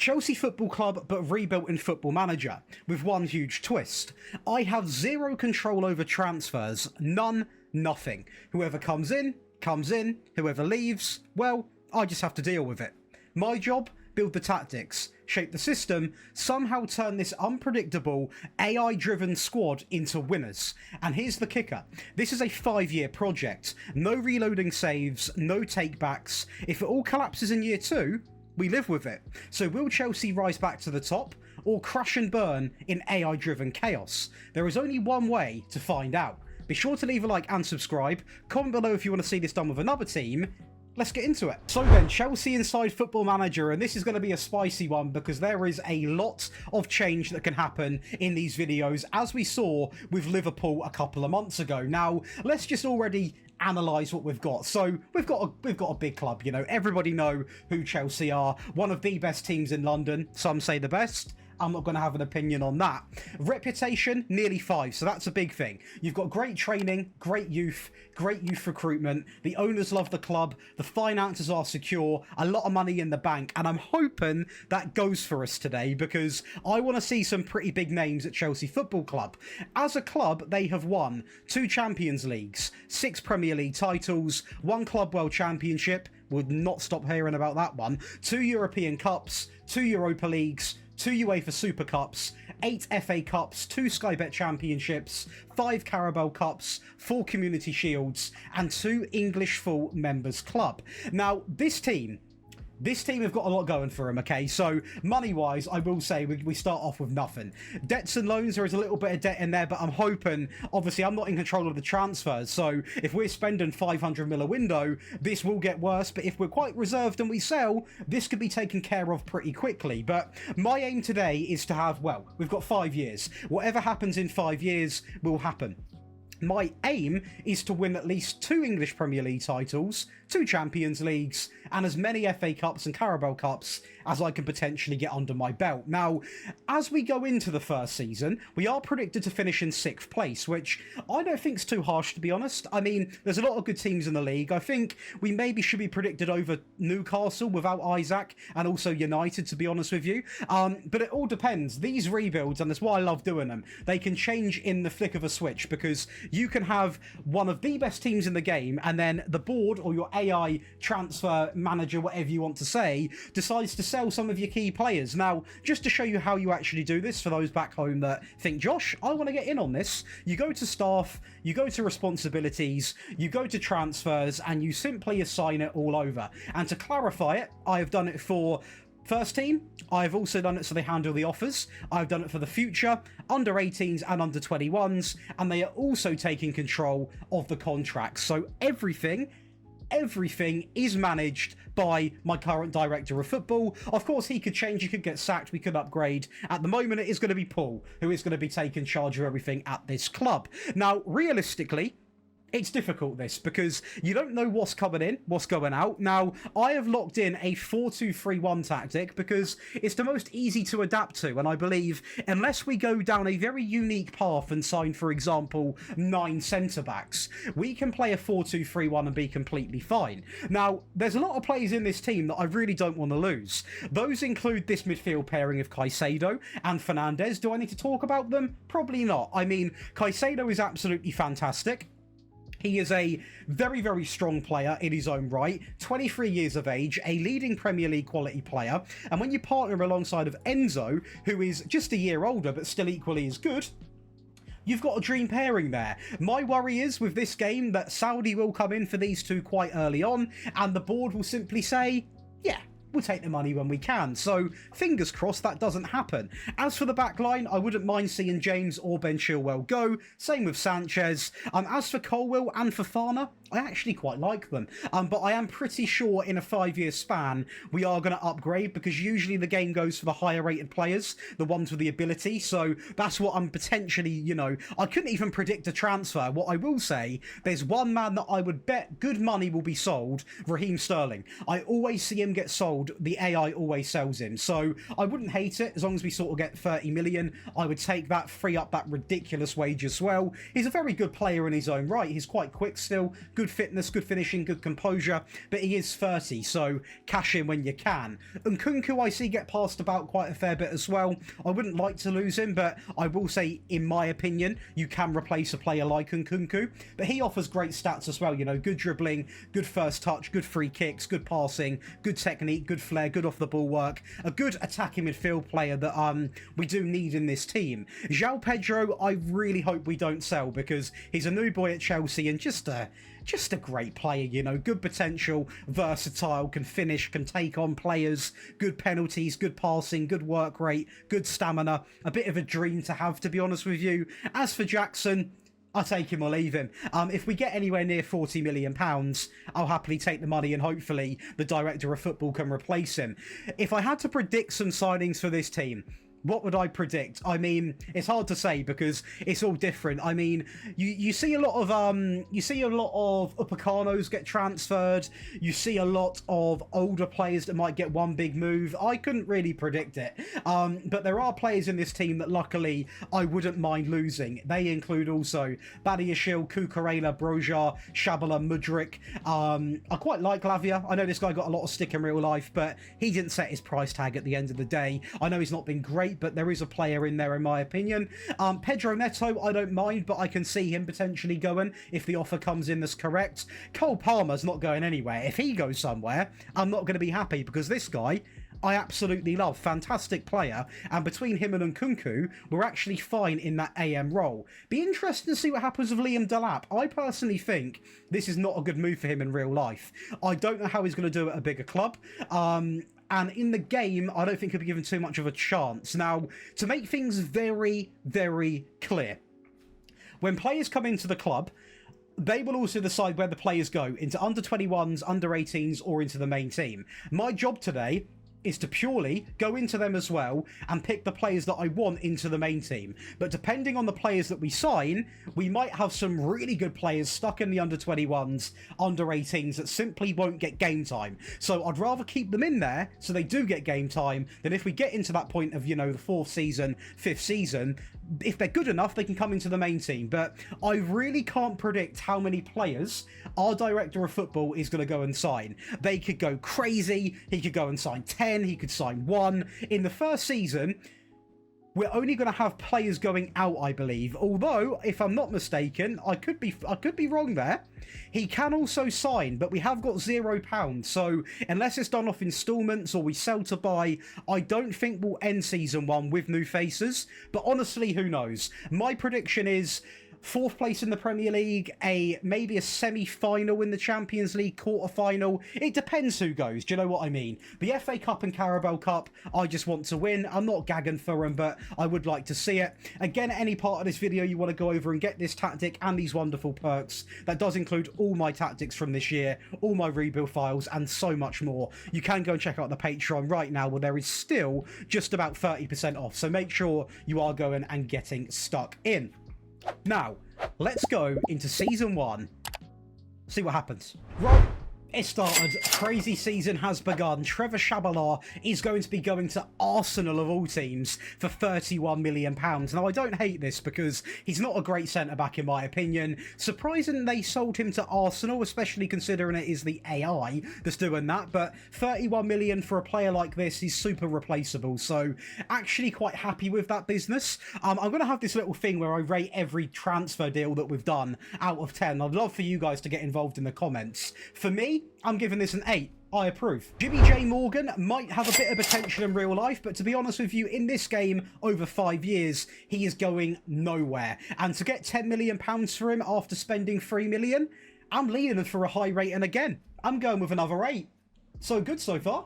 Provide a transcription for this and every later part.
Chelsea Football Club, but rebuilt in Football Manager, with one huge twist. I have zero control over transfers, none, nothing. Whoever comes in, whoever leaves, well, I just have to deal with it. My job? Build the tactics, shape the system, somehow turn this unpredictable, AI-driven squad into winners. And here's the kicker. This is a 5-year project. No reloading saves, no takebacks. If it all collapses in year 2, we live with it. So will Chelsea rise back to the top, or crash and burn in AI-driven chaos? There is only one way to find out. Be sure to leave a like and subscribe. Comment below if you want to see this done with another team. Let's get into it. So then, Chelsea inside Football Manager, and this is going to be a spicy one because there is a lot of change that can happen in these videos, as we saw with Liverpool a couple of months ago. Now, let's just already analyse what we've got. So we've got a big club, you know. Everybody know who Chelsea are. One of the best teams in London. Some say the best. I'm not going to have an opinion on that. Reputation, nearly 5, so that's a big thing. You've got great training, great youth recruitment. The owners love the club. The finances are secure. A lot of money in the bank. And I'm hoping that goes for us today because I want to see some pretty big names at Chelsea Football Club. As a club, they have won 2 Champions Leagues, 6 Premier League titles, 1 Club World Championship. Would not stop hearing about that one. 2 European Cups, 2 Europa Leagues, 2 UEFA Super Cups, 8 FA Cups, 2 Sky Bet Championships, 5 Carabao Cups, 4 Community Shields, and 2 English Full Members Club. Now, this team have got a lot going for them, okay? So, money-wise, I will say we start off with nothing. Debts and loans, there is a little bit of debt in there, but I'm hoping, obviously, I'm not in control of the transfers, so if we're spending 500 mil a window, this will get worse, but if we're quite reserved and we sell, this could be taken care of pretty quickly. But my aim today is to have, well, we've got 5 years. Whatever happens in 5 years will happen. My aim is to win at least 2 English Premier League titles, 2 Champions Leagues, and as many FA Cups and Carabao Cups as I can potentially get under my belt. Now, as we go into the first season, we are predicted to finish in 6th place, which I don't think is too harsh, to be honest. I mean, there's a lot of good teams in the league. I think we maybe should be predicted over Newcastle without Isaac, and also United, to be honest with you. But it all depends. These rebuilds, and that's why I love doing them, they can change in the flick of a switch, because you can have one of the best teams in the game, and then the board or your AI transfer manager, whatever you want to say, decides to sell some of your key players. Now, just to show you how you actually do this, for those back home that think, Josh, I want to get in on this, you go to staff, you go to responsibilities, you go to transfers, and you simply assign it all over. And to clarify it, I have done it for first team. I've also done it so they handle the offers. I've done it for the future, under 18s and under 21s, and they are also taking control of the contracts. So everything is managed by my current director of football. Of course, he could change, he could get sacked, we could upgrade. At the moment, it is going to be Paul, who is going to be taking charge of everything at this club. Now, realistically, it's difficult, this, because you don't know what's coming in, what's going out. Now, I have locked in a 4-2-3-1 tactic because it's the most easy to adapt to, and I believe unless we go down a very unique path and sign, for example, 9 centre-backs, we can play a 4-2-3-1 and be completely fine. Now, there's a lot of players in this team that I really don't want to lose. Those include this midfield pairing of Caicedo and Fernandes. Do I need to talk about them? Probably not. I mean, Caicedo is absolutely fantastic. He is a very, very strong player in his own right, 23 years of age, a leading Premier League quality player, and when you partner alongside of Enzo, who is just a year older but still equally as good, you've got a dream pairing there. My worry is with this game that Saudi will come in for these two quite early on, and the board will simply say, yeah, we'll take the money when we can. So, fingers crossed that doesn't happen. As for the back line, I wouldn't mind seeing James or Ben Chilwell go. Same with Sanchez. As for Colwill and Fofana, I actually quite like them. But I am pretty sure in a 5-year span, we are going to upgrade, because usually the game goes for the higher rated players, the ones with the ability. So that's what I'm potentially, you know, I couldn't even predict a transfer. What I will say, there's one man that I would bet good money will be sold, Raheem Sterling. I always see him get sold. The AI always sells him. So I wouldn't hate it as long as we sort of get 30 million. I would take that, free up that ridiculous wage as well. He's a very good player in his own right. He's quite quick still, good good fitness, good finishing, good composure, but he is 30, so cash in when you can. And Nkunku, I see get passed about quite a fair bit as well. I wouldn't like to lose him, but I will say, in my opinion, you can replace a player like Nkunku. But he offers great stats as well, you know, good dribbling, good first touch, good free kicks, good passing, good technique, good flair, good off the ball work, a good attacking midfield player that we do need in this team. João Pedro, I really hope we don't sell, because he's a new boy at Chelsea and just a great player, you know, good potential, versatile, can finish, can take on players, good penalties, good passing, good work rate, good stamina, a bit of a dream to have, to be honest with you. As for Jackson, I'll take him or leave him. If we get anywhere near £40 million, I'll happily take the money and hopefully the director of football can replace him. If I had to predict some signings for this team, what would I predict? I mean, it's hard to say because it's all different. I mean, you see a lot of Upamecano's get transferred. You see a lot of older players that might get one big move. I couldn't really predict it. But there are players in this team that luckily I wouldn't mind losing. They include also Badiashile, Cucurella, Broja, Shabala, Mudryk. I quite like Lavia. I know this guy got a lot of stick in real life, but he didn't set his price tag at the end of the day. I know he's not been great, but there is a player in there in my opinion. Pedro Neto, I don't mind, but I can see him potentially going if the offer comes in that's correct. Cole Palmer's not going anywhere. If he goes somewhere, I'm not going to be happy, because this guy I absolutely love. Fantastic player, and between him and Nkunku, we're actually fine in that AM role. Be interesting to see what happens with Liam Delap. I personally think this is not a good move for him in real life. I don't know how he's going to do it at a bigger club. And in the game, I don't think he'll be given too much of a chance. Now, to make things very, very clear, when players come into the club, they will also decide where the players go, into under 21s, under 18s, or into the main team. My job today is to purely go into them as well and pick the players that I want into the main team. But depending on the players that we sign, we might have some really good players stuck in the under 21s, under 18s that simply won't get game time. So I'd rather keep them in there so they do get game time than if we get into that point of, you know, the 4th season, 5th season, if they're good enough, they can come into the main team. But I really can't predict how many players our director of football is going to go and sign. They could go crazy. He could go and sign 10. He could sign 1. In the first season, we're only going to have players going out, I believe. Although, if I'm not mistaken, I could be wrong there. He can also sign, but we have got £0. So unless it's done off instalments or we sell to buy, I don't think we'll end season 1 with new faces. But honestly, who knows? My prediction is 4th place in the Premier League, maybe a semi-final in the Champions League, quarter-final. It depends who goes, do you know what I mean? The FA Cup and Carabao Cup, I just want to win. I'm not gagging for them, but I would like to see it. Again, any part of this video you want to go over and get this tactic and these wonderful perks, that does include all my tactics from this year, all my rebuild files, and so much more. You can go and check out the Patreon right now, where there is still just about 30% off, so make sure you are going and getting stuck in. Now, let's go into Season 1, see what happens. Right, it started. Crazy season has begun. Trevor Shabala is going to be going to Arsenal of all teams for £31 million. Now, I don't hate this because he's not a great centre-back in my opinion. Surprising they sold him to Arsenal, especially considering it is the AI that's doing that. But £31 million for a player like this is super replaceable. So, actually quite happy with that business. I'm going to have this little thing where I rate every transfer deal that we've done out of 10. I'd love for you guys to get involved in the comments. For me, I'm giving this an 8. I approve. Jimmy J Morgan might have a bit of potential in real life, but to be honest with you, in this game, over 5 years, he is going nowhere. And to get £10 million for him after spending £3 million, I'm leaning for a high rating again. I'm going with another 8. So good so far.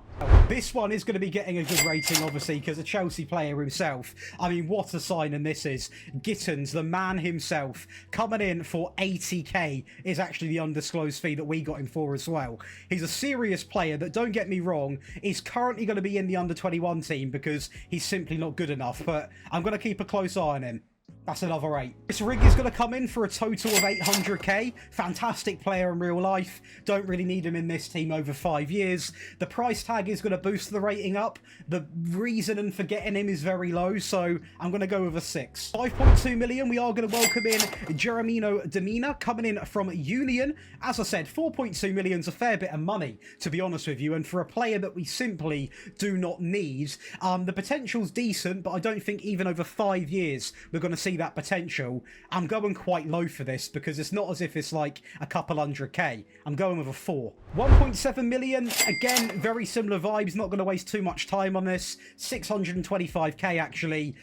This one is going to be getting a good rating, obviously, because a Chelsea player himself. I mean, what a signing this is. Gittins, the man himself, coming in for 80k is actually the undisclosed fee that we got him for as well. He's a serious player that, don't get me wrong, is currently going to be in the under-21 team because he's simply not good enough, but I'm going to keep a close eye on him. That's another 8. This rig is going to come in for a total of 800k. Fantastic player in real life. Don't really need him in this team over 5 years. The price tag is going to boost the rating up. The reason for getting him is very low, so I'm going to go with a 6. 5.2 million, we are going to welcome in Jeremino Demina, coming in from Union. As I said, 4.2 million is a fair bit of money, to be honest with you, and for a player that we simply do not need. The potential's decent, but I don't think even over 5 years we're going to see that potential. I'm going quite low for this because it's not as if it's like a couple 100k. I'm going with a 4. 1.7 million, again, very similar vibes. Not going to waste too much time on this. 625k actually.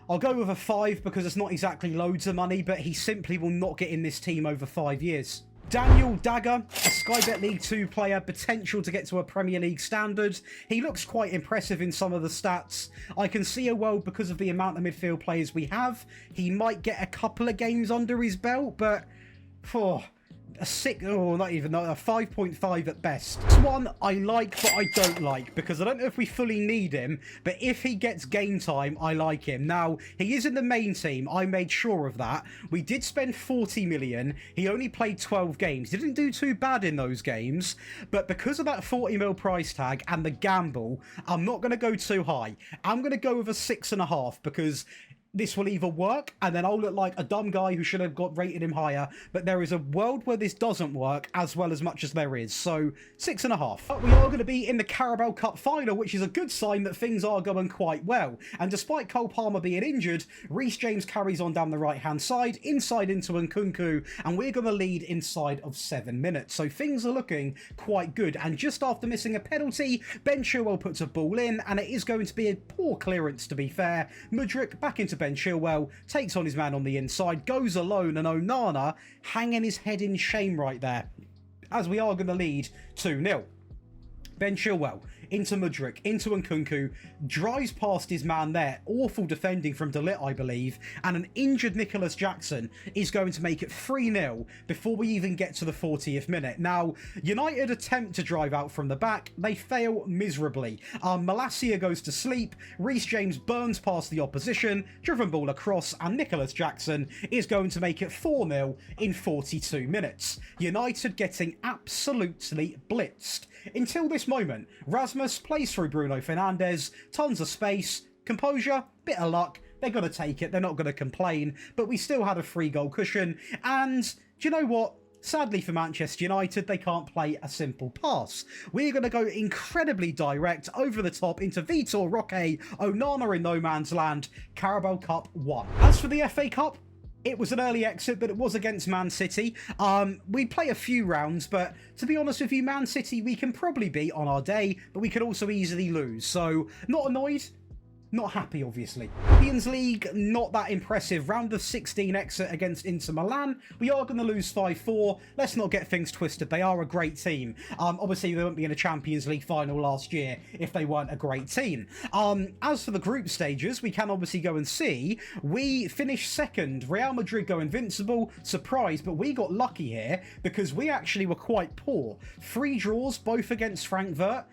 I'll go with a 5 because it's not exactly loads of money, but he simply will not get in this team over 5 years. Daniel Dagger, a Sky Bet League 2 player, potential to get to a Premier League standard. He looks quite impressive in some of the stats. I can see a world because of the amount of midfield players we have. He might get a couple of games under his belt, but for a 6, or not even, a 5.5 at best. This one I like, but I don't like, because I don't know if we fully need him, but if he gets game time, I like him. Now, he is in the main team. I made sure of that. We did spend 40 million. He only played 12 games. Didn't do too bad in those games, but because of that 40 mil price tag and the gamble, I'm not going to go too high. I'm going to go with a 6.5 because this will either work and then I'll look like a dumb guy who should have got rated him higher, but there is a world where this doesn't work as well as much as there is, so 6.5. But we are going to be in the Carabao Cup final, which is a good sign that things are going quite well, and despite Cole Palmer being injured, Reece James carries on down the right hand side, inside into Nkunku, and we're going to lead inside of 7 minutes, so things are looking quite good. And just after missing a penalty, Ben Chilwell puts a ball in, and it is going to be a poor clearance, to be fair. Mudryk back into Ben Chilwell, takes on his man on the inside, goes alone, and Onana hanging his head in shame right there, as we are going to lead 2-0. Ben Chilwell into Mudryk, into Nkunku, drives past his man there. Awful defending from De Ligt, I believe, and an injured Nicholas Jackson is going to make it 3-0 before we even get to the 40th minute. Now, United attempt to drive out from the back. They fail miserably. Malacia goes to sleep. Reece James burns past the opposition, driven ball across, and Nicholas Jackson is going to make it 4-0 in 42 minutes. United getting absolutely blitzed. Until this moment, Rasmus plays through Bruno Fernandes, tons of space, composure, bit of luck, they're going to take it, they're not going to complain, but we still had a 3-goal cushion, and do you know what? Sadly for Manchester United, they can't play a simple pass. We're going to go incredibly direct, over the top, into Vitor Roque, Onana in no man's land, Carabao Cup 1. As for the FA Cup, it was an early exit, but it was against Man City. We play a few rounds, but to be honest with you, Man City, we can probably beat on our day, but we could also easily lose. So, not annoyed, not happy, obviously. Champions League, not that impressive. Round of 16 exit against Inter Milan. We are going to lose 5-4. Let's not get things twisted. They are a great team. Obviously, they wouldn't be in a Champions League final last year if they weren't a great team. As for the group stages, we can obviously go and see. We finished second. Real Madrid go invincible. Surprise, but we got lucky here because we actually were quite poor. 3 draws, both against Frankfurt.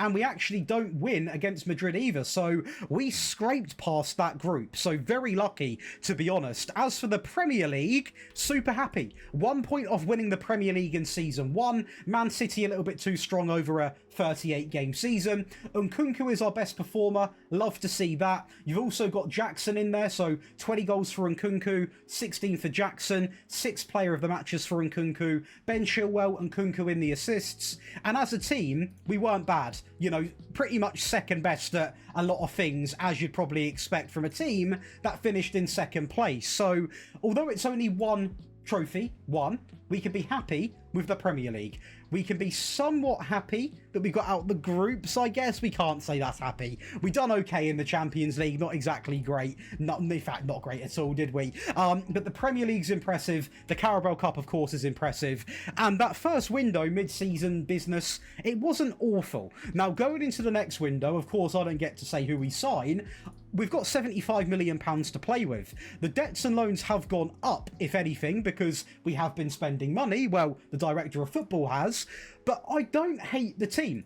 And we actually don't win against Madrid either, so we scraped past that group, so very lucky, to be honest. As for the Premier League, super happy. 1 point off winning the Premier League in Season 1, Man City a little bit too strong over a 38-game season. Nkunku is our best performer, love to see that. You've also got Jackson in there, so 20 goals for Nkunku, 16 for Jackson, 6 player of the matches for Nkunku, Ben Chilwell, Nkunku in the assists, and as a team, we weren't bad. You know, pretty much second best at a lot of things, as you'd probably expect from a team that finished in second place. So, although it's only one trophy, we can be happy with the Premier League. We can be somewhat happy that we got out the groups, I guess. We can't say that's happy. We done okay in the Champions League, not exactly great. In fact, not great at all, did we? But the Premier League's impressive. The Carabao Cup, of course, is impressive. And that first window, mid-season business, it wasn't awful. Now, going into the next window, of course, I don't get to say who we sign. We've got £75 million to play with. The debts and loans have gone up, if anything, because we have been spending money. Well, the director of football has. But I don't hate the team.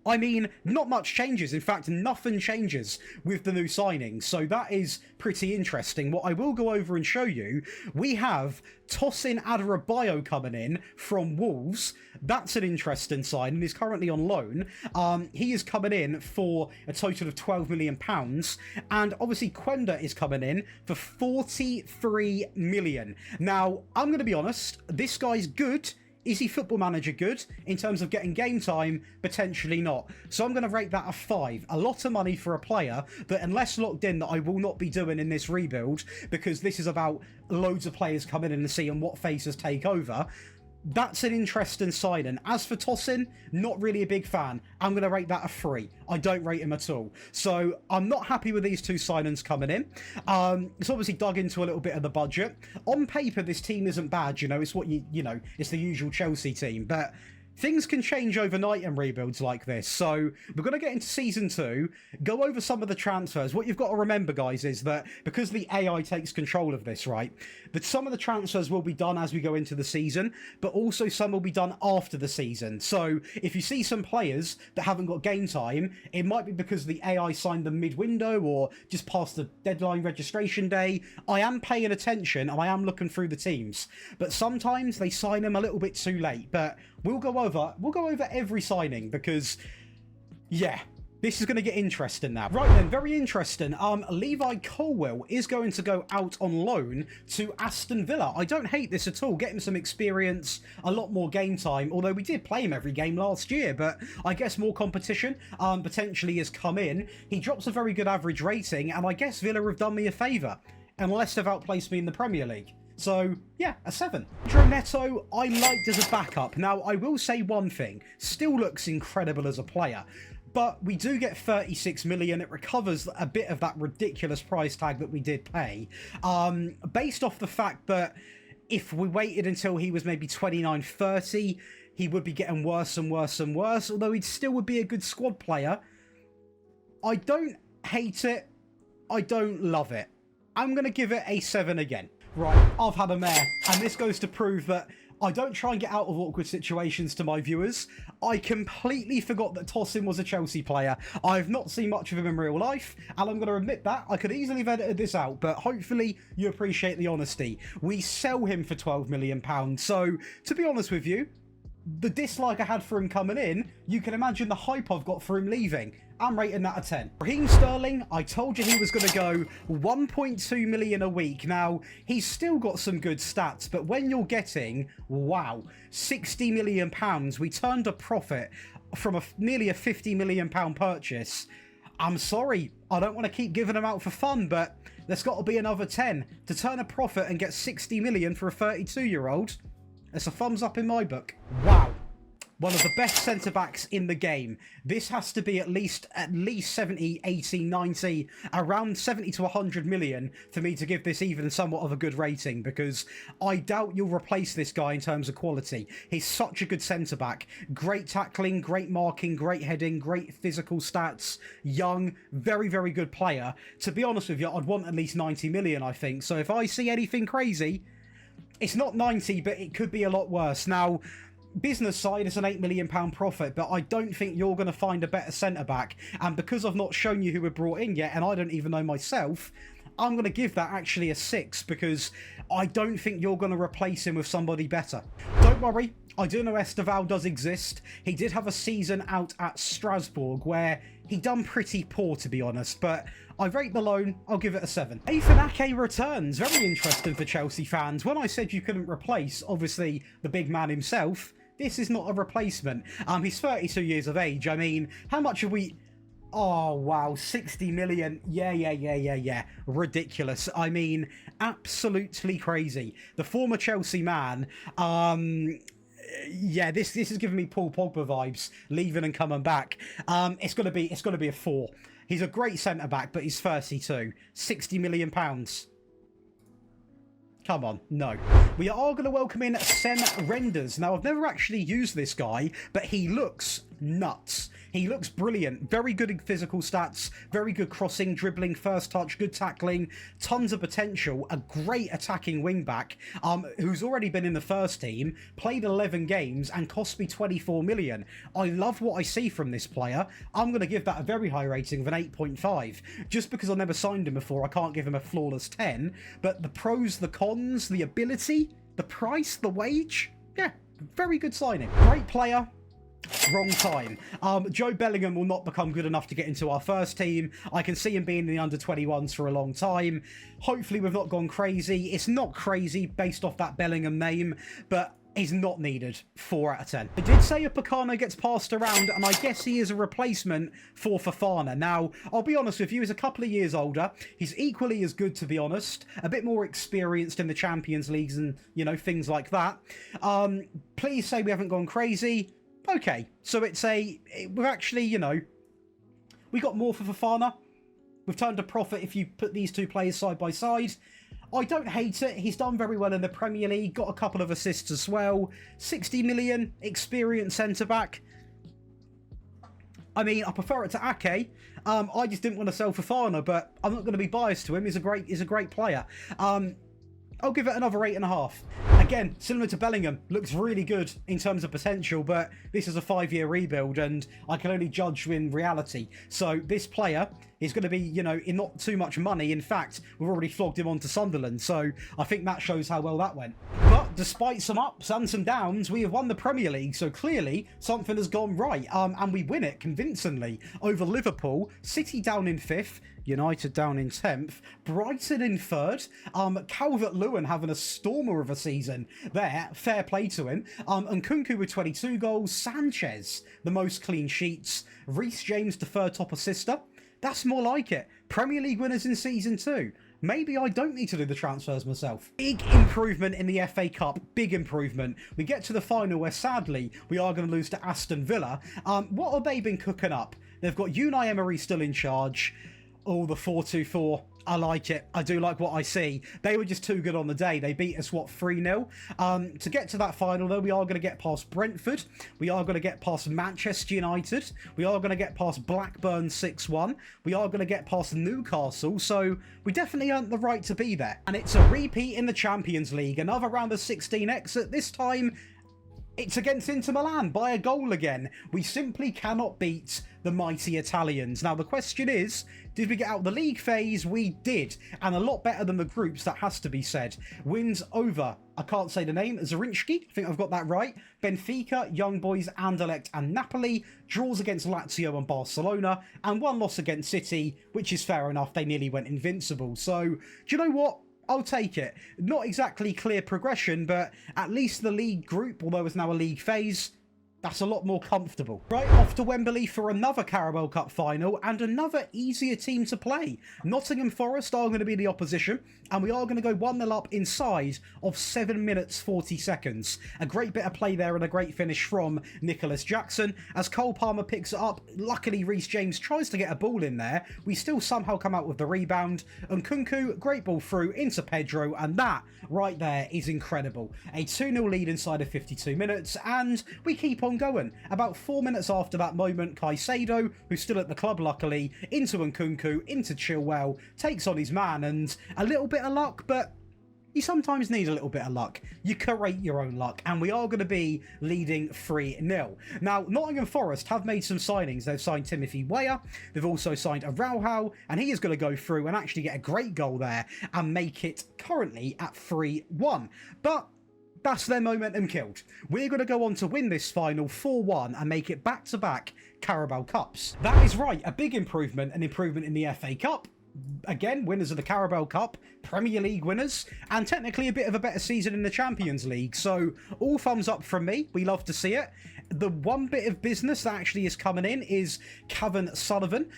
I mean, not much changes. In fact, nothing changes with the new signings. So that is pretty interesting. What I will go over and show you, we have Tosin Adarabioyo coming in from Wolves. That's an interesting sign, and he's currently on loan. He is coming in for a total of £12 million. And obviously, Quenda is coming in for 43 million. Now, I'm going to be honest, this guy's good. Is he Football Manager good? In terms of getting game time, potentially not. So I'm going to rate that a 5. A lot of money for a player that, unless locked in, that I will not be doing in this rebuild, because this is about loads of players coming in and seeing what faces take over. That's an interesting signing. As for Tosin, not really a big fan. I'm going to rate that a 3. I don't rate him at all. So I'm not happy with these two signings coming in. It's obviously dug into a little bit of the budget. On paper, this team isn't bad. You know, it's what you know, it's the usual Chelsea team. But things can change overnight in rebuilds like this. So we're going to get into Season 2, go over some of the transfers. What you've got to remember, guys, is that because the AI takes control of this, right, that some of the transfers will be done as we go into the season, but also some will be done after the season. So if you see some players that haven't got game time, it might be because the AI signed them mid-window or just past the deadline registration day. I am paying attention and I am looking through the teams, but sometimes they sign them a little bit too late. But we'll go over every signing because, yeah, this is going to get interesting now. Right then, very interesting. Levi Colwill is going to go out on loan to Aston Villa. I don't hate this at all. Get him some experience, a lot more game time, although we did play him every game last year, but I guess more competition potentially has come in. He drops a very good average rating, and I guess Villa have done me a favour, unless they've outplaced me in the Premier League. So, yeah, a 7. Pedro Neto, I liked as a backup. Now, I will say one thing. Still looks incredible as a player. But we do get 36 million. It recovers a bit of that ridiculous price tag that we did pay. Based off the fact that if we waited until he was maybe 29, 30, he would be getting worse and worse and worse. Although he still would be a good squad player. I don't hate it. I don't love it. I'm going to give it a 7 again. Right, I've had a mare, and this goes to prove that I don't try and get out of awkward situations to my viewers. I completely forgot that Tosin was a Chelsea player. I've not seen much of him in real life, and I'm going to admit that. I could easily have edited this out, but hopefully you appreciate the honesty. We sell him for £12 million, so to be honest with you, the dislike I had for him coming in, you can imagine the hype I've got for him leaving. I'm rating that a 10. Raheem Sterling, I told you he was going to go 1.2 million a week. Now, he's still got some good stats, but when you're getting, wow, 60 million pounds, we turned a profit from nearly a 50 million pound purchase. I'm sorry, I don't want to keep giving them out for fun, but there's got to be another 10 to turn a profit and get 60 million for a 32-year-old. It's a thumbs up in my book. Wow. One of the best centre-backs in the game. This has to be at least 70, 80, 90, around 70 to 100 million for me to give this even somewhat of a good rating, because I doubt you'll replace this guy in terms of quality. He's such a good centre-back. Great tackling, great marking, great heading, great physical stats, young, very, very good player. To be honest with you, I'd want at least 90 million, I think. So if I see anything crazy, it's not 90, but it could be a lot worse. Now, business side is an £8 million profit, but I don't think you're going to find a better centre-back. And because I've not shown you who we're brought in yet, and I don't even know myself, I'm going to give that actually a 6, because I don't think you're going to replace him with somebody better. Don't worry, I do know Esteval does exist. He did have a season out at Strasbourg where he done pretty poor, to be honest, but I rate the loan, I'll give it a 7. Ethan Ake returns. Very interesting for Chelsea fans. When I said you couldn't replace, obviously, the big man himself, this is not a replacement. He's 32 years of age. I mean, how much have we... Oh, wow, 60 million. Yeah. Ridiculous. I mean, absolutely crazy. The former Chelsea man, yeah, this is giving me Paul Pogba vibes, leaving and coming back. It's gonna be a 4. He's a great centre-back, but he's 32. £60 million. Come on, no. We are going to welcome in Sen Renders. Now, I've never actually used this guy, but he looks nuts. He looks brilliant. Very good in physical stats, very good crossing, dribbling, first touch, good tackling, tons of potential, a great attacking wing-back who's already been in the first team, played 11 games and cost me 24 million. I love what I see from this player. I'm going to give that a very high rating of an 8.5. Just because I've never signed him before, I can't give him a flawless 10, but the pros, the cons, the ability, the price, the wage, yeah, very good signing. Great player. Wrong time. Joe Bellingham will not become good enough to get into our first team. I can see him being in the under-21s for a long time. Hopefully we've not gone crazy. It's not crazy based off that Bellingham name, but he's not needed. 4 out of 10. I did say Upamecano gets passed around, and I guess he is a replacement for Fofana. Now, I'll be honest with you, he's a couple of years older. He's equally as good, to be honest. A bit more experienced in the Champions Leagues and, you know, things like that. Please say we haven't gone crazy. Okay, so we've actually, you know, we got more for Fofana. We've turned a profit if you put these two players side by side. I don't hate it. He's done very well in the Premier League, got a couple of assists as well. 60 million, experienced centre-back. I mean, I prefer it to Ake. I just didn't want to sell Fofana, but I'm not going to be biased to him. He's a great player. I'll give it another 8.5. Again, similar to Bellingham, looks really good in terms of potential, but this is a 5-year rebuild, and I can only judge in reality. So this player is going to be, you know, in not too much money. In fact, we've already flogged him onto Sunderland, so I think that shows how well that went. But despite some ups and some downs, we have won the Premier League, so clearly something has gone right, and we win it convincingly over Liverpool, City down in 5th, United down in 10th, Brighton in 3rd, Calvert-Lewin having a stormer of a season there, fair play to him, and Nkunku with 22 goals, Sanchez the most clean sheets, Reece James the 3rd top assister. That's more like it. Premier League winners in Season 2. Maybe I don't need to do the transfers myself. Big improvement in the FA Cup. Big improvement. We get to the final where, sadly, we are going to lose to Aston Villa. What have they been cooking up? They've got Unai Emery still in charge. Oh, the 4-2-4. I like it. I do like what I see. They were just too good on the day. They beat us, what, 3-0? To get to that final, though, we are going to get past Brentford. We are going to get past Manchester United. We are going to get past Blackburn 6-1. We are going to get past Newcastle. So we definitely earned the right to be there. And it's a repeat in the Champions League. Another round of 16 exit. This time, it's against Inter Milan by a goal again. We simply cannot beat the mighty Italians. Now, the question is, did we get out of the league phase? We did, and a lot better than the groups, that has to be said. Wins over, I can't say the name, Zrinski, I think I've got that right, Benfica, Young Boys, Anderlecht and Napoli, draws against Lazio and Barcelona, and one loss against City, which is fair enough, they nearly went invincible. So, do you know what? I'll take it. Not exactly clear progression, but at least the league group, although it's now a league phase, that's a lot more comfortable. Right, off to Wembley for another Carabao Cup final and another easier team to play. Nottingham Forest are going to be the opposition, and we are going to go 1-0 up inside of 7 minutes 40 seconds. A great bit of play there and a great finish from Nicholas Jackson. As Cole Palmer picks it up, luckily Reece James tries to get a ball in there. We still somehow come out with the rebound. And Nkunku, great ball through into Pedro, and that right there is incredible. A 2-0 lead inside of 52 minutes, and we keep on going. About 4 minutes after that moment, Caicedo, who's still at the club luckily, into Nkunku, into Chilwell, takes on his man, and a little bit of luck, but you sometimes need a little bit of luck. You create your own luck, and we are going to be leading 3-0. Now, Nottingham Forest have made some signings. They've signed Timothy Weah, they've also signed Araujo, and he is going to go through and actually get a great goal there and make it currently at 3-1. But that's their momentum killed. We're going to go on to win this final 4-1 and make it back-to-back Carabao Cups. That is right, a big improvement, an improvement in the FA Cup. Again, winners of the Carabao Cup, Premier League winners, and technically a bit of a better season in the Champions League. So, all thumbs up from me. We love to see it. The one bit of business that actually is coming in is Cavan Sullivan.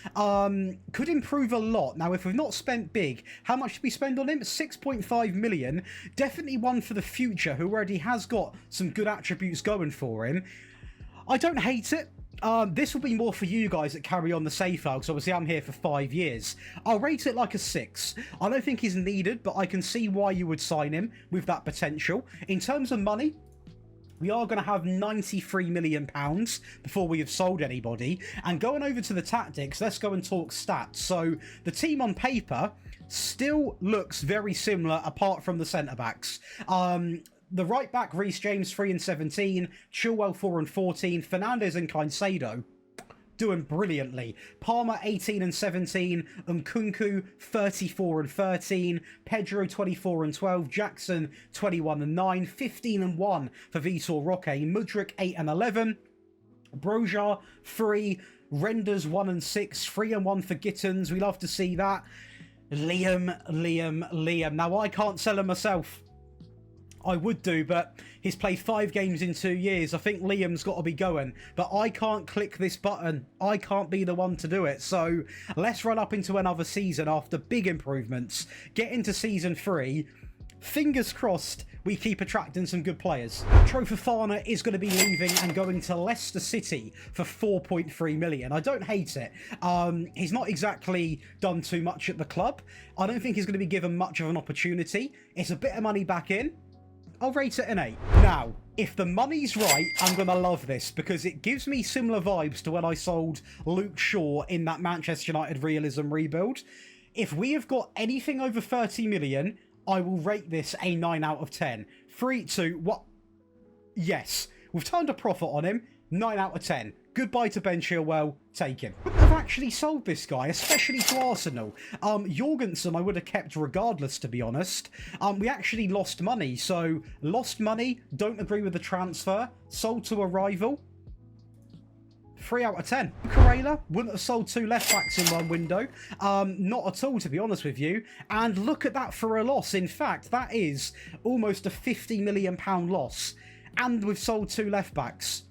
Could improve a lot. Now, if we've not spent big, how much did we spend on him? 6.5 million. Definitely one for the future, who already has got some good attributes going for him. I don't hate it. This will be more for you guys that carry on the safe out, because obviously I'm here for 5 years. I'll rate it like a 6. I don't think he's needed, but I can see why you would sign him with that potential. In terms of money, we are going to have £93 million before we have sold anybody. And going over to the tactics, let's go and talk stats. So the team on paper still looks very similar apart from the centre-backs. The right back, Reece James, 3 and 17. Chilwell, 4 and 14. Fernandes and Caicedo doing brilliantly. Palmer, 18 and 17. Nkunku, 34 and 13. Pedro, 24 and 12. Jackson, 21 and 9. 15 and 1 for Vitor Roque. Mudryk, 8 and 11. Broja, 3. Renders, 1 and 6. 3 and 1 for Gittins. We love to see that. Liam. Now, I can't sell him myself. I would do, but he's played 5 games in 2 years. I think Liam's got to be going, but I can't click this button. I can't be the one to do it. So let's run up into another season after big improvements. Get into season 3. Fingers crossed we keep attracting some good players. Trofofana is going to be leaving and going to Leicester City for 4.3 million. I don't hate it. He's not exactly done too much at the club. I don't think he's going to be given much of an opportunity. It's a bit of money back in. I'll rate it an 8. Now, if the money's right, I'm going to love this because it gives me similar vibes to when I sold Luke Shaw in that Manchester United realism rebuild. If we have got anything over 30 million, I will rate this a 9 out of 10. 3, 2, what? Yes. We've turned a profit on him. 9 out of 10. Goodbye to Ben Chilwell. Take him. I've actually sold this guy, especially to Arsenal. Jorgensen I would have kept regardless, to be honest. We actually lost money, so lost money, don't agree with the transfer, sold to a rival. 3 out of 10. Corella wouldn't have sold 2 left-backs in one window. Not at all, to be honest with you. And look at that for a loss. In fact, that is almost a £50 million loss. And we've sold 2 left-backs.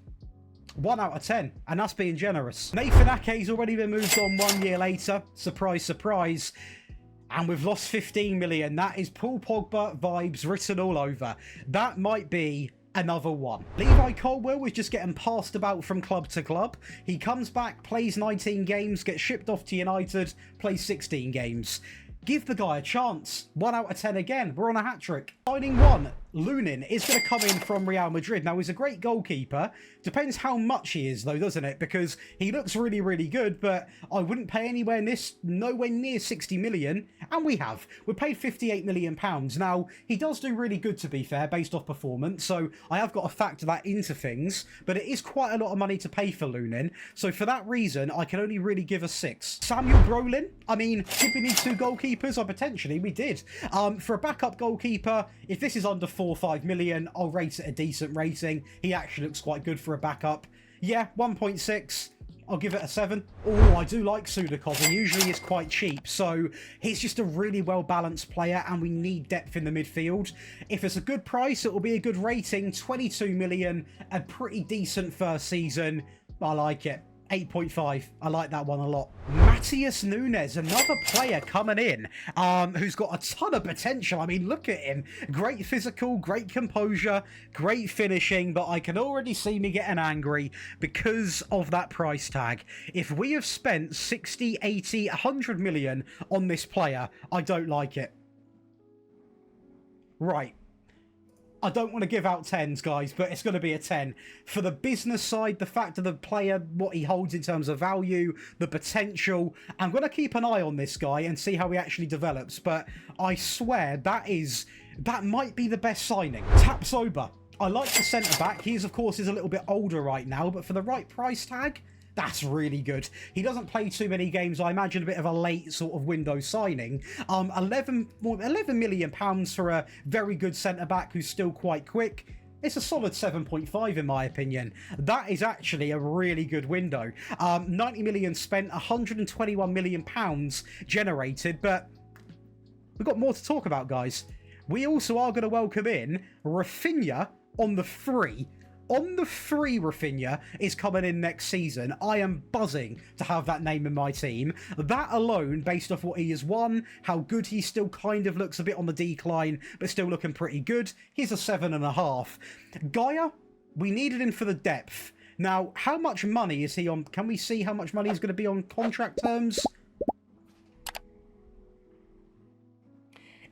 1 out of 10, and that's being generous. Nathan Ake's already been moved on 1 year later. Surprise, surprise. And we've lost 15 million. That is Paul Pogba vibes written all over. That might be another one. Levi Colwill is just getting passed about from club to club. He comes back, plays 19 games, gets shipped off to United, plays 16 games. Give the guy a chance. 1 out of 10 again. We're on a hat-trick. Signing 1. Lunin is going to come in from Real Madrid. Now, he's a great goalkeeper. Depends how much he is, though, doesn't it? Because he looks really, really good, but I wouldn't pay nowhere near 60 million. And we have. We paid 58 million pounds. Now, he does do really good, to be fair, based off performance. So I have got to factor that into things. But it is quite a lot of money to pay for Lunin. So for that reason, I can only really give a 6. Samuel Brolin. I mean, did we need 2 goalkeepers? Or potentially we did. For a backup goalkeeper, if this is under 4 or 5 million, I'll rate it a decent rating. He actually looks quite good for a backup. Yeah, 1.6. I'll give it a 7. Oh, I do like Sudakov. He usually is quite cheap, so he's just a really well-balanced player, and we need depth in the midfield. If it's a good price, it will be a good rating. 22 million, a pretty decent first season. I like it. 8.5. I like that one a lot. Matheus Nunes, another player coming in who's got a ton of potential. I mean, look at him. Great physical, great composure, great finishing, but I can already see me getting angry because of that price tag. If we have spent 60, 80, 100 million on this player, I don't like it. Right. I don't want to give out 10s, guys, but it's going to be a 10. For the business side, the fact of the player, what he holds in terms of value, the potential, I'm going to keep an eye on this guy and see how he actually develops. But I swear, that might be the best signing. Tapsoba. I like the centre-back. He, of course, is a little bit older right now, but for the right price tag, that's really good. He doesn't play too many games. I imagine a bit of a late sort of window signing. 11 million pounds for a very good centre-back who's still quite quick. It's a solid 7.5 in my opinion. That is actually a really good window. 90 million spent, 121 million pounds generated, but we've got more to talk about, guys. We also are going to welcome in Rafinha on the free. On the free, Rafinha is coming in next season. I am buzzing to have that name in my team. That alone, based off what he has won, how good he still kind of looks, a bit on the decline, but still looking pretty good. He's a 7.5. Gaia, we needed him for the depth. Now, how much money is he on? Can we see how much money he's going to be on contract terms?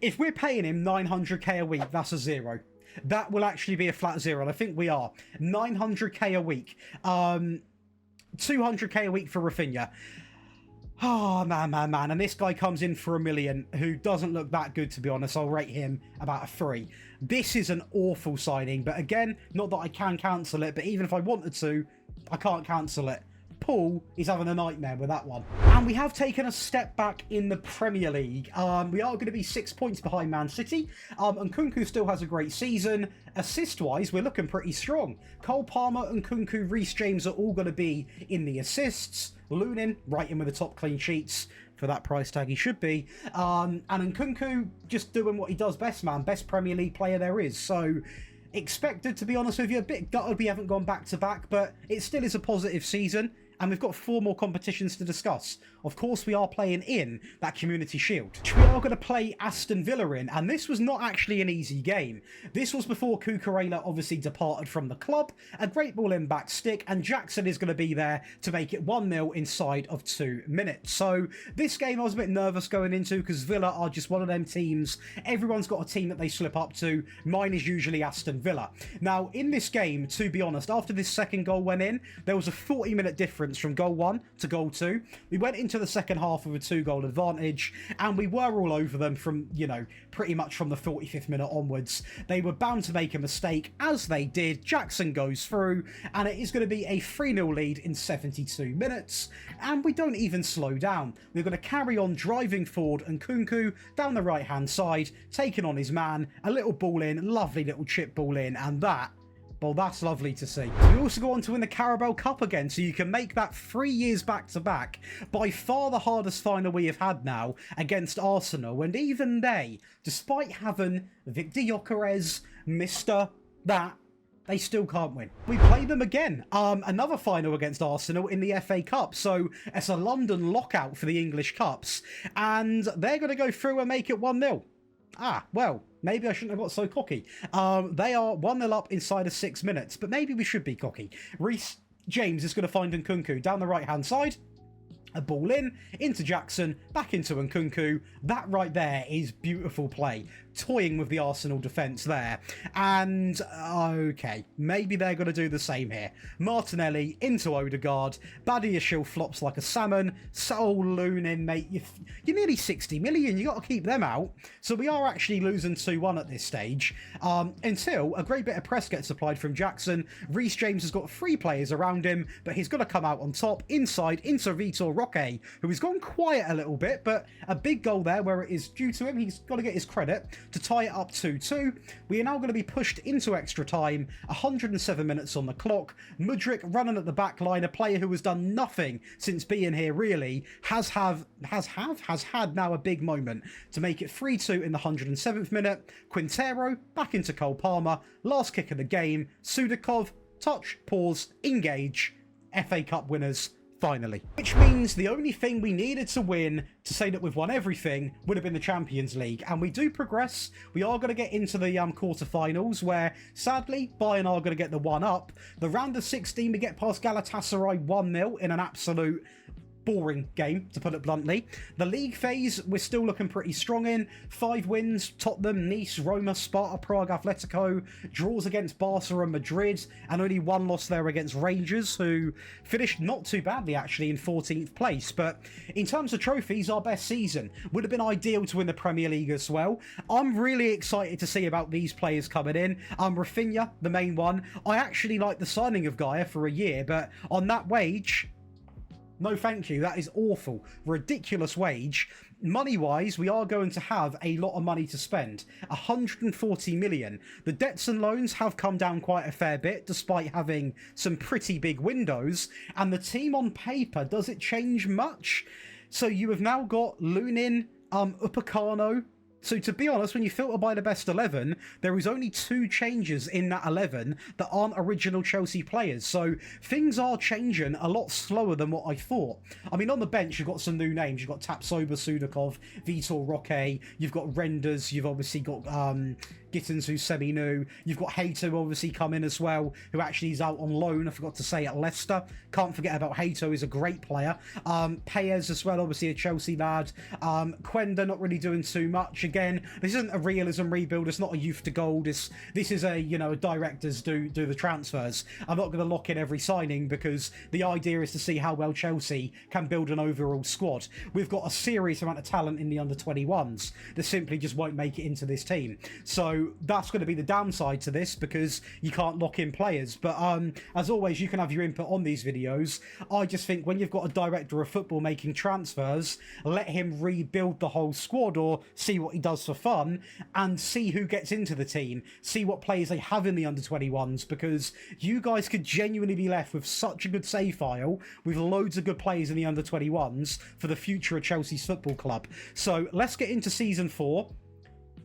If we're paying him 900k a week, that's a 0. that will actually be a flat zero, and I think we are. 900k a week. 200k a week for Rafinha. Oh, man. And this guy comes in for 1 million, who doesn't look that good, to be honest. I'll rate him about a 3. This is an awful signing, but again, not that I can cancel it, but even if I wanted to, I can't cancel it. Paul is having a nightmare with that one. And we have taken a step back in the Premier League. We are going to be 6 points behind Man City. And Nkunku still has a great season. Assist-wise, we're looking pretty strong. Cole Palmer, Nkunku, Reece James are all going to be in the assists. Lunin right in with the top clean sheets. For that price tag, he should be. And Nkunku just doing what he does best, man. Best Premier League player there is. So expected, to be honest with you, a bit gutted we haven't gone back-to-back, but it still is a positive season. And we've got 4 more competitions to discuss. Of course, we are playing in that Community Shield, which we are going to play Aston Villa in. And this was not actually an easy game. This was before Cucurella obviously departed from the club. A great ball in back stick, and Jackson is going to be there to make it 1-0 inside of 2 minutes. So this game I was a bit nervous going into, because Villa are just one of them teams. Everyone's got a team that they slip up to. Mine is usually Aston Villa. Now, in this game, to be honest, after this second goal went in, there was a 40-minute difference from goal 1 to goal 2. We went into the second half with a 2-goal advantage, and we were all over them from, you know, pretty much from the 45th minute onwards. They were bound to make a mistake, as they did. Jackson goes through, and it is going to be a 3-0 lead in 72 minutes, and we don't even slow down. We're going to carry on driving forward, and Nkunku down the right-hand side, taking on his man, a little ball in, lovely little chip ball in, and that, well, that's lovely to see. We also go on to win the Carabao Cup again, so you can make that 3 years back-to-back. By far the hardest final we have had now against Arsenal, and even they, despite having Victor Gyökeres, Mr. That, they still can't win. We play them again. Another final against Arsenal in the FA Cup. So it's a London lockout for the English Cups, and they're going to go through and make it 1-0. Well, maybe I shouldn't have got so cocky. They are 1-0 up inside of 6 minutes, but maybe we should be cocky. Reece James is going to find Nkunku down the right-hand side. A ball in, into Jackson, back into Nkunku. That right there is beautiful play. Toying with the Arsenal defence there. And, okay, maybe they're going to do the same here. Martinelli into Odegaard. Badiashile flops like a salmon. Sol Lunin, mate. You're nearly 60 million. You got to keep them out. So we are actually losing 2-1 at this stage. Until a great bit of press gets applied from Jackson. Reece James has got 3 players around him, but he's got to come out on top. Inside, into Vitor Roque, who has gone quiet a little bit, but a big goal there where it is due to him. He's got to get his credit to tie it up 2-2. We are now going to be pushed into extra time. 107 minutes on the clock. Mudryk running at the back line, a player who has done nothing since being here, really, has had now a big moment to make it 3-2 in the 107th minute. Quintero back into Cole Palmer. Last kick of the game. Sudakov, touch, pause, engage. FA Cup winners. Finally. Which means the only thing we needed to win to say that we've won everything would have been the Champions League. And we do progress. We are going to get into the quarterfinals, where sadly Bayern are going to get the 1-up. The round of 16 we get past Galatasaray 1-0 in an absolute boring game, to put it bluntly. The league phase, we're still looking pretty strong in. 5 wins, Tottenham, Nice, Roma, Sparta Prague, Atletico, draws against Barca and Madrid, and only 1 loss there against Rangers, who finished not too badly, actually, in 14th place. But in terms of trophies, our best season. Would have been ideal to win the Premier League as well. I'm really excited to see about these players coming in. Rafinha, the main one. I actually like the signing of Gaia for a year, but on that wage, no thank you, that is awful. Ridiculous wage. Money-wise, we are going to have a lot of money to spend. 140 million. The debts and loans have come down quite a fair bit, despite having some pretty big windows. And the team on paper, does it change much? So you have now got Lunin, Upamecano. So to be honest, when you filter by the best 11, there is only 2 changes in that 11 that aren't original Chelsea players. So things are changing a lot slower than what I thought. I mean, on the bench, you've got some new names. You've got Tapsoba, Sudakov, Vitor Roque. You've got Renders. You've obviously got Gittins, who's semi-new. You've got Hato obviously come in as well, who actually is out on loan, I forgot to say, at Leicester. Can't forget about Hato, he's a great player. Paez as well, obviously a Chelsea lad. Quenda not really doing too much. Again, this isn't a realism rebuild, it's not a youth to gold. This is a, you know, directors do the transfers. I'm not going to lock in every signing because the idea is to see how well Chelsea can build an overall squad. We've got a serious amount of talent in the under-21s that simply just won't make it into this team. So that's going to be the downside to this, because you can't lock in players. But as always, you can have your input on these videos. I just think when you've got a director of football making transfers, let him rebuild the whole squad, or see what he does for fun and see who gets into the team, see what players they have in the under-21s, because you guys could genuinely be left with such a good save file with loads of good players in the under-21s for the future of Chelsea's football club. So let's get into season 4.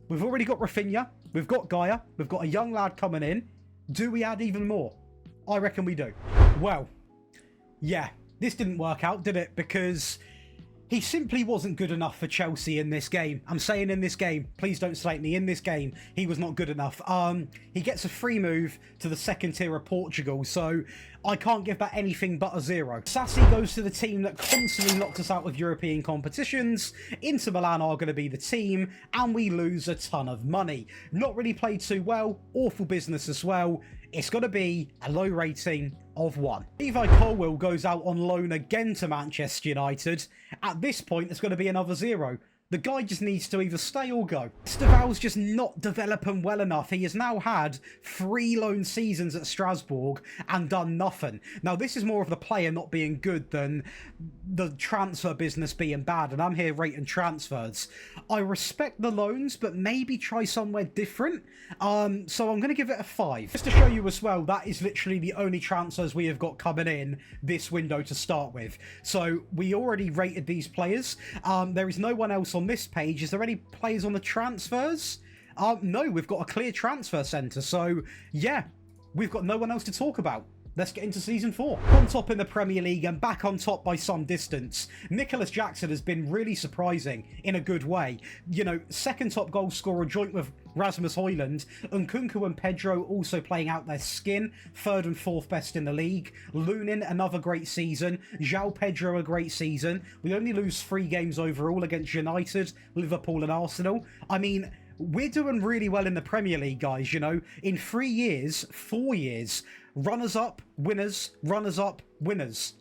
We've already got Rafinha, we've got Gaia, we've got a young lad coming in. Do we add even more? I reckon we do. Well, yeah, this didn't work out, did it? Because he simply wasn't good enough for Chelsea in this game. I'm saying in this game. Please don't slate me. In this game, he was not good enough. He gets a free move to the second tier of Portugal, so I can't give that anything but a 0. Sassy goes to the team that constantly knocks us out of European competitions. Inter Milan are going to be the team, and we lose a ton of money. Not really played too well. Awful business as well. It's got to be a low rating of 1. Levi Colwill goes out on loan again to Manchester United. At this point, it's going to be another 0. The guy just needs to either stay or go. Staval's just not developing well enough. He has now had 3 loan seasons at Strasbourg and done nothing. Now, this is more of the player not being good than the transfer business being bad, and I'm here rating transfers. I respect the loans, but maybe try somewhere different. So I'm going to give it a 5. Just to show you as well, that is literally the only transfers we have got coming in this window to start with. So we already rated these players. There is no one else on this page. Is there any players on the transfers? No, we've got a clear transfer centre. So yeah, we've got no one else to talk about. Let's get into season 4. On top in the Premier League and back on top by some distance, Nicholas Jackson has been really surprising in a good way. You know, second top goal scorer joint with Rasmus Højlund. Nkunku and Pedro also playing out their skin. 3rd and 4th best in the league. Lunin, another great season. João Pedro, a great season. We only lose 3 games overall against United, Liverpool and Arsenal. I mean, we're doing really well in the Premier League, guys, you know. In 3 years, 4 years, runners-up, winners, runners-up, winners.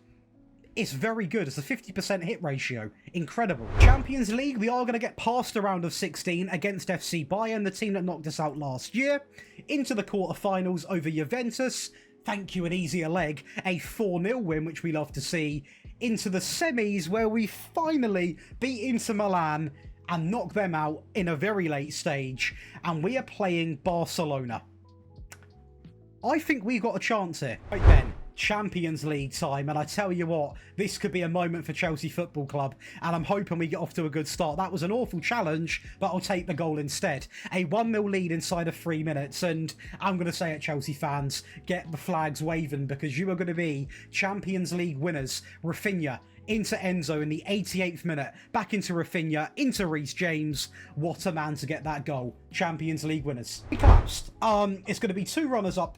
It's very good. It's a 50% hit ratio. Incredible. Champions League, we are going to get past the round of 16 against FC Bayern, the team that knocked us out last year. Into the quarterfinals over Juventus. Thank you, an easier leg. A 4-0 win, which we love to see. Into the semis, where we finally beat Inter Milan and knock them out in a very late stage. And we are playing Barcelona. I think we got a chance here. Right then, Champions League time, and I tell you what, this could be a moment for Chelsea Football Club, and I'm hoping we get off to a good start. That was an awful challenge, but I'll take the goal instead. A 1-0 lead inside of 3 minutes, and I'm going to say it, Chelsea fans, get the flags waving, because you are going to be Champions League winners. Rafinha into Enzo in the 88th minute, back into Rafinha, into Reece James. What a man to get that goal. Champions League winners. We collapsed. It's going to be 2 runners-up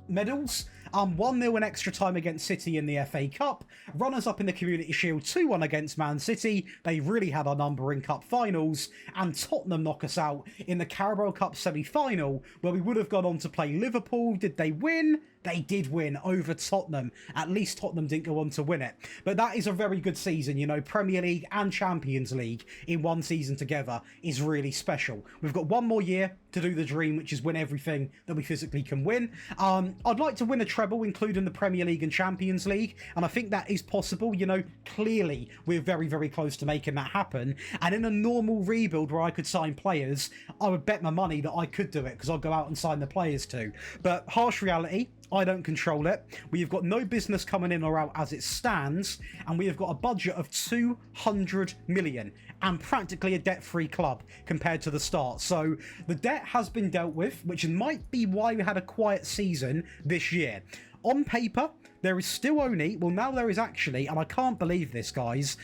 medals. 1-0 in extra time against City in the FA Cup. Runners-up in the Community Shield, 2-1 against Man City. They really had our number in Cup finals. And Tottenham knock us out in the Carabao Cup semi-final, where we would have gone on to play Liverpool. Did they win? They did win over Tottenham. At least Tottenham didn't go on to win it. But that is a very good season, you know. Premier League and Champions League in one season together is really special. We've got 1 more year to do the dream, which is win everything that we physically can win. I'd like to win a treble, including the Premier League and Champions League, and I think that is possible. You know, clearly we're very, very close to making that happen. And in a normal rebuild where I could sign players, I would bet my money that I could do it, because I'll go out and sign the players too. But harsh reality, I don't control it. We have got no business coming in or out as it stands, and we have got a budget of 200 million and practically a debt-free club compared to the start. So the debt has been dealt with, which might be why we had a quiet season this year. On paper, there is still only, well, now there is actually, and I can't believe this, guys,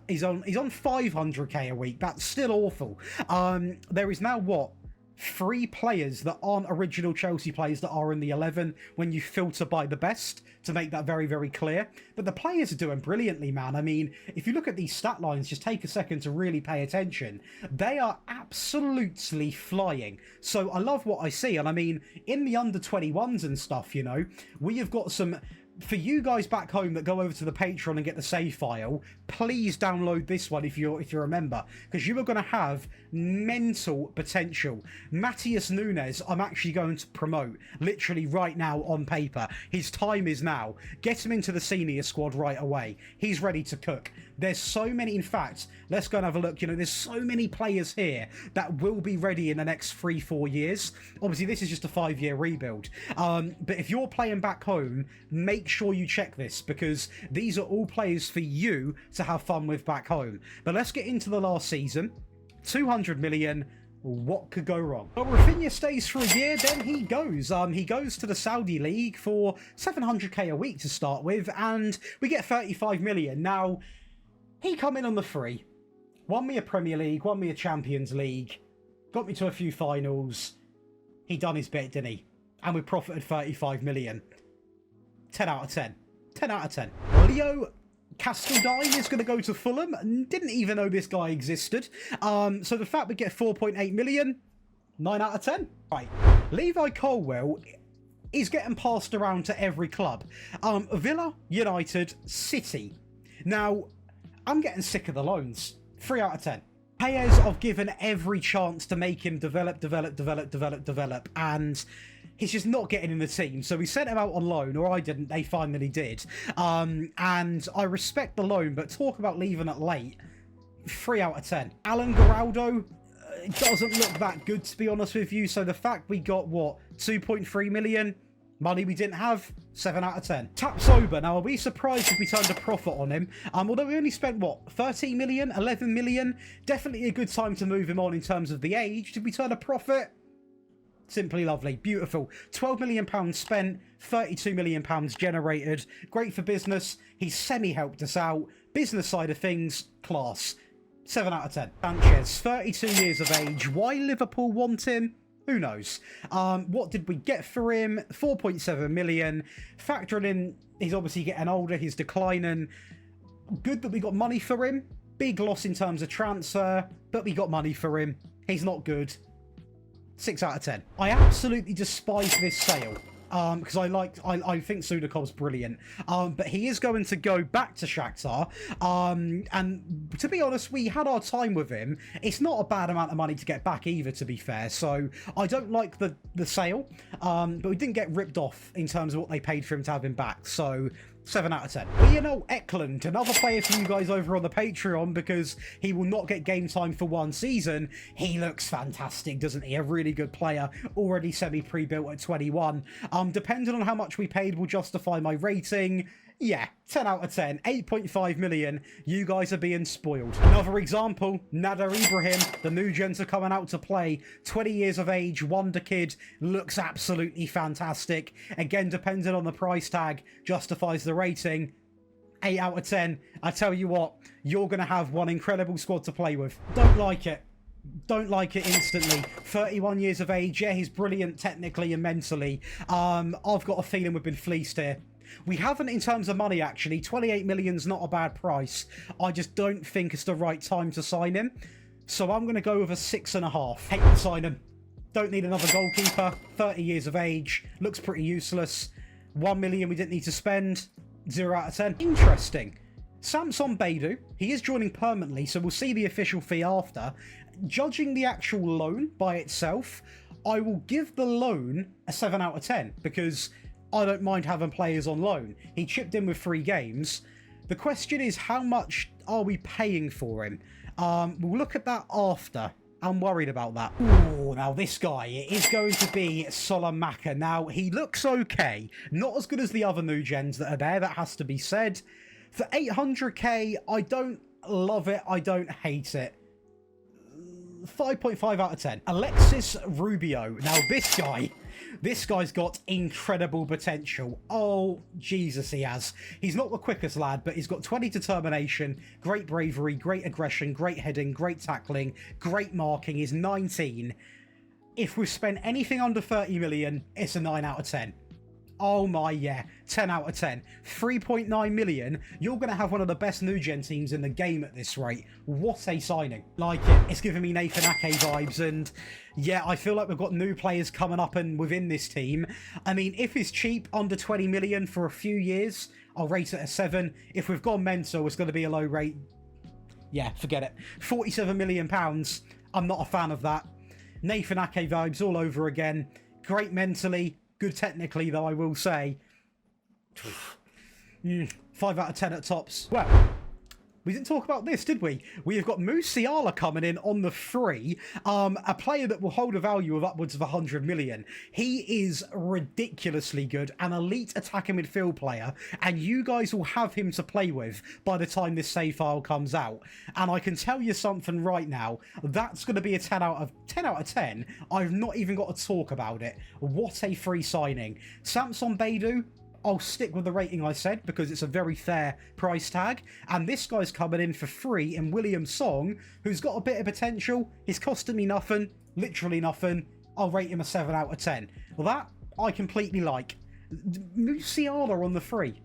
he's on 500k a week. That's still awful. There is now what? 3 players that aren't original Chelsea players that are in the 11 when you filter by the best, to make that very, very clear. But the players are doing brilliantly, man. I mean, if you look at these stat lines, just take a second to really pay attention. They are absolutely flying. So I love what I see. And I mean, in the under 21s and stuff, you know, we have got some... For you guys back home that go over to the Patreon and get the save file, please download this one if you're a member, because you are going to have mental potential. Matheus Nunes, I'm actually going to promote literally right now on paper. His time is now. Get him into the senior squad right away. He's ready to cook. There's so many, in fact, let's go and have a look. You know, there's so many players here that will be ready in the next 3-4 years. Obviously, this is just a 5-year rebuild. But if you're playing back home, make sure you check this, because these are all players for you to have fun with back home. But let's get into the last season. 200 million. What could go wrong? Well, Rafinha stays for a year, then he goes. He goes to the Saudi League for 700k a week to start with, and we get 35 million. Now, he come in on the free, won me a Premier League, won me a Champions League, got me to a few finals. He done his bit, didn't he? And we profited 35 million. 10 out of 10. 10 out of 10. Leo Casteldine is going to go to Fulham. Didn't even know this guy existed. So the fact we get 4.8 million, 9 out of 10. Right. Levi Colwill is getting passed around to every club. Villa, United, City. Now, I'm getting sick of the loans. 3 out of 10. Players have given every chance to make him develop, and he's just not getting in the team. So we sent him out on loan, or I didn't, they finally did. And I respect the loan, but talk about leaving it late. 3 out of 10. Alan Geraldo doesn't look that good, to be honest with you. So the fact we got, what, 2.3 million? Money we didn't have, 7 out of 10. Tap sober. Now, are we surprised if we turned a profit on him? Although we only spent, what, 13 million, 11 million? Definitely a good time to move him on in terms of the age. Did we turn a profit? Simply lovely. Beautiful. £12 million spent, £32 million generated. Great for business. He's semi-helped us out. Business side of things, class. 7 out of 10. Sanchez, 32 years of age. Why Liverpool want him? Who knows? What did we get for him? 4.7 million. Factoring in, he's obviously getting older, he's declining. Good that we got money for him. Big loss in terms of transfer, but we got money for him. He's not good. 6 out of 10. I absolutely despise this sale. Because I think Sudakov's brilliant. But he is going to go back to Shakhtar. And to be honest, we had our time with him. It's not a bad amount of money to get back either, to be fair. So I don't like the sale. But we didn't get ripped off in terms of what they paid for him to have him back. So 7 out of 10. Lionel Eklund, another player for you guys over on the Patreon, because he will not get game time for 1 season. He looks fantastic, doesn't he? A really good player, already semi-pre-built at 21. Depending on how much we paid will justify my rating. Yeah, 10 out of 10. 8.5 million. You guys are being spoiled. Another example, Nader Ibrahim. The new gens are coming out to play. 20 years of age, wonder kid. Looks absolutely fantastic. Again, depending on the price tag, justifies the rating. 8 out of 10. I tell you what, you're going to have one incredible squad to play with. Don't like it. Don't like it instantly. 31 years of age. Yeah, he's brilliant technically and mentally. I've got a feeling we've been fleeced here. We haven't in terms of money, actually. 28 million's not a bad price. I just don't think it's the right time to sign him. So I'm going to go with a 6.5. Hate to sign him. Don't need another goalkeeper. 30 years of age. Looks pretty useless. 1 million we didn't need to spend. 0 out of 10. Interesting. Samson Beidou. He is joining permanently, so we'll see the official fee after. Judging the actual loan by itself, I will give the loan a 7 out of 10, because I don't mind having players on loan. He chipped in with 3 games. The question is, how much are we paying for him? We'll look at that after. I'm worried about that. Ooh, now this guy, it is going to be Solomaka. Now, he looks okay. Not as good as the other new gens that are there, that has to be said. For 800k, I don't love it. I don't hate it. 5.5 out of 10. Alexis Rubio. Now, this guy's got incredible potential. Oh, Jesus, he has. He's not the quickest lad, but he's got 20 determination, great bravery, great aggression, great heading, great tackling, great marking. He's 19. If we've spent anything under 30 million, it's a 9 out of 10. Oh my, yeah, 10 out of 10. 3.9 million, you're going to have one of the best new gen teams in the game at this rate. What a signing. Like it. It's giving me Nathan Ake vibes, and yeah, I feel like we've got new players coming up and within this team. I mean, if it's cheap, under 20 million for a few years, I'll rate it a 7. If we've gone mental, it's going to be a low rate. Yeah, forget it. 47 million pounds, I'm not a fan of that. Nathan Ake vibes all over again. Great mentally. Good technically, though, I will say. 5 out of 10 at tops. Well, we didn't talk about this, did we? We have got Musiala coming in on the free. A player that will hold a value of upwards of 100 million. He is ridiculously good, an elite attacking midfield player, and you guys will have him to play with by the time this save file comes out. And I can tell you something right now, that's going to be a 10 out of 10. I've not even got to talk about it. What a free signing. Samson Beidou, I'll stick with the rating I said because it's a very fair price tag. And this guy's coming in for free in William Song, who's got a bit of potential. He's costing me nothing, literally nothing. I'll rate him a 7 out of 10. Well, that I completely like. Musiala on the free.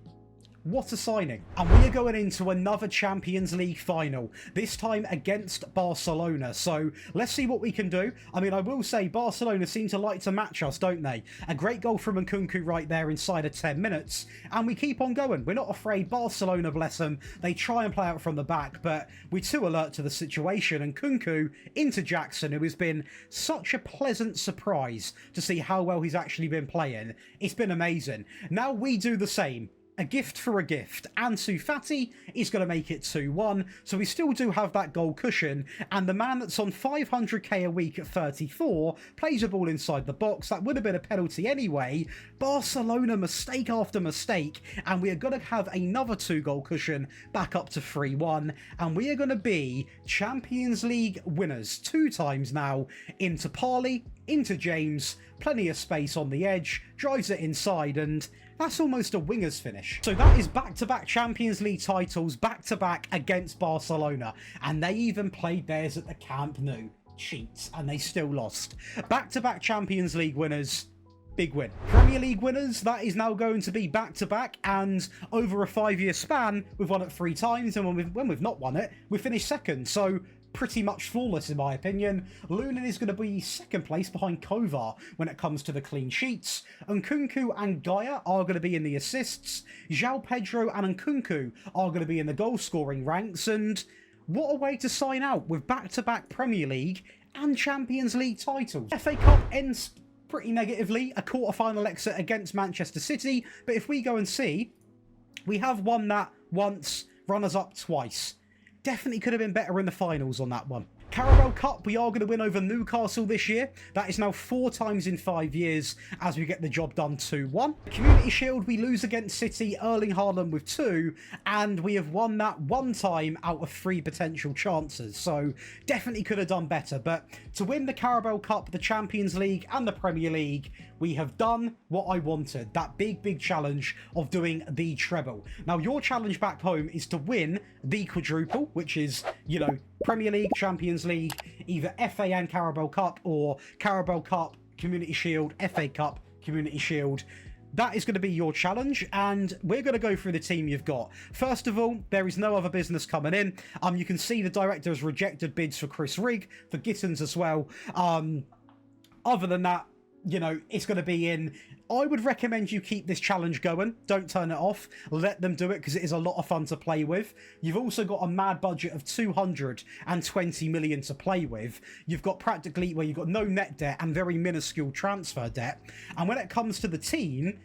What a signing. And we are going into another Champions League final, this time against Barcelona. So let's see what we can do. I mean, I will say Barcelona seem to like to match us, don't they? A great goal from Nkunku right there inside of 10 minutes. And we keep on going. We're not afraid. Barcelona, bless them. They try and play out from the back, but we're too alert to the situation. And Nkunku into Jackson, who has been such a pleasant surprise to see how well he's actually been playing. It's been amazing. Now we do the same. A gift for a gift. Ansu Fati is going to make it 2-1, so we still do have that goal cushion, and the man that's on 500k a week at 34 plays a ball inside the box. That would have been a penalty anyway. Barcelona, mistake after mistake, and we are going to have another 2-goal cushion back up to 3-1, and we are going to be Champions League winners 2 times now. Into Parley, into James, plenty of space on the edge, drives it inside, and that's almost a winger's finish. So that is back-to-back Champions League titles, back-to-back against Barcelona. And they even played theirs at the Camp Nou. Cheats. And they still lost. Back-to-back Champions League winners. Big win. Premier League winners, that is now going to be back-to-back, and over a 5-year span, we've won it 3 times, and when we've not won it, we finished second. So pretty much flawless in my opinion. Lunin is going to be second place behind Kovar when it comes to the clean sheets. Nkunku and Gaia are going to be in the assists. João Pedro and Nkunku are going to be in the goal scoring ranks, and what a way to sign out with back-to-back Premier League and Champions League titles. FA Cup ends pretty negatively, a quarter-final exit against Manchester City, but if we go and see, we have won that once, runners-up twice. Definitely could have been better in the finals on that one. Carabao Cup, we are going to win over Newcastle this year. That is now 4 times in 5 years as we get the job done 2-1. Community Shield, we lose against City, Erling Haaland with 2, and we have won that 1 time out of 3 potential chances. So definitely could have done better. But to win the Carabao Cup, the Champions League and the Premier League, we have done what I wanted. That big challenge of doing the treble. Now your challenge back home is to win the quadruple, which is, you know, Premier League, Champions League, either FA and Carabao Cup, or Carabao Cup, Community Shield, FA Cup, Community Shield. That is going to be your challenge, and we're going to go through the team you've got. First of all, there is no other business coming in. You can see the director has rejected bids for Chris Rigg, for Gittins as well. Other than that, you know, it's going to be in. I would recommend you keep this challenge going. Don't turn it off. Let them do it because it is a lot of fun to play with. You've also got a mad budget of 220 million to play with. You've got practically, well, you've got no net debt and very minuscule transfer debt. And when it comes to the team,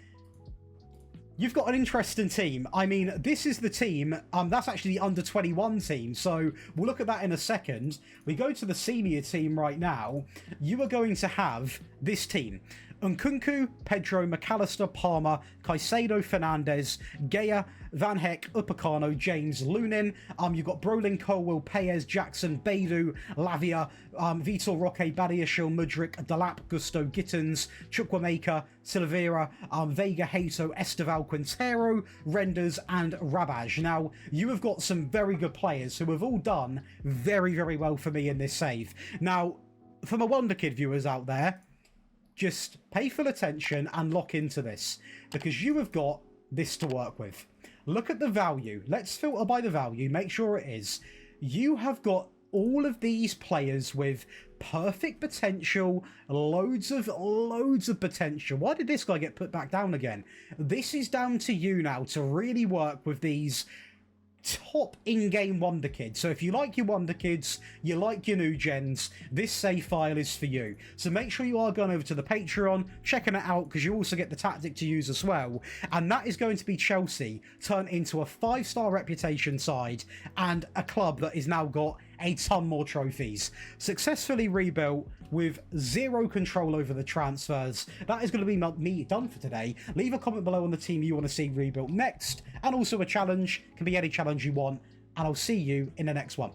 you've got an interesting team. I mean, this is the team. That's actually the under-21 team. So we'll look at that in a second. We go to the senior team right now. You are going to have this team. Nkunku, Pedro, McAllister, Palmer, Caicedo, Fernandez, Gea, Van Heck, Upamecano, James, Lunin. You've got Brolin, Colwell, Paez, Jackson, Beidou, Lavia, Vitor Roque, Badiashile, Mudryk, Delap, Gusto, Gittins, Chukwuemeka, Silveira, Vega, Hato, Esteval, Quintero, Renders, and Rabaj. Now, you have got some very good players who have all done very well for me in this save. Now, for my Wonder Kid viewers out there, just pay full attention and lock into this, because you have got this to work with. Look at the value. Let's filter by the value. Make sure it is. You have got all of these players with perfect potential, loads of potential. Why did this guy get put back down again? This is down to you now to really work with these top in-game Wonder Kids. So if you like your Wonder Kids, you like your new gens, this save file is for you. So make sure you are going over to the Patreon, checking it out, because you also get the tactic to use as well. And that is going to be Chelsea turned into a 5-star reputation side and a club that has now got a ton more trophies. Successfully rebuilt with zero control over the transfers. That is going to be me done for today. Leave a comment below on the team you want to see rebuilt next, and also a challenge. Can be any challenge you want, and I'll see you in the next one.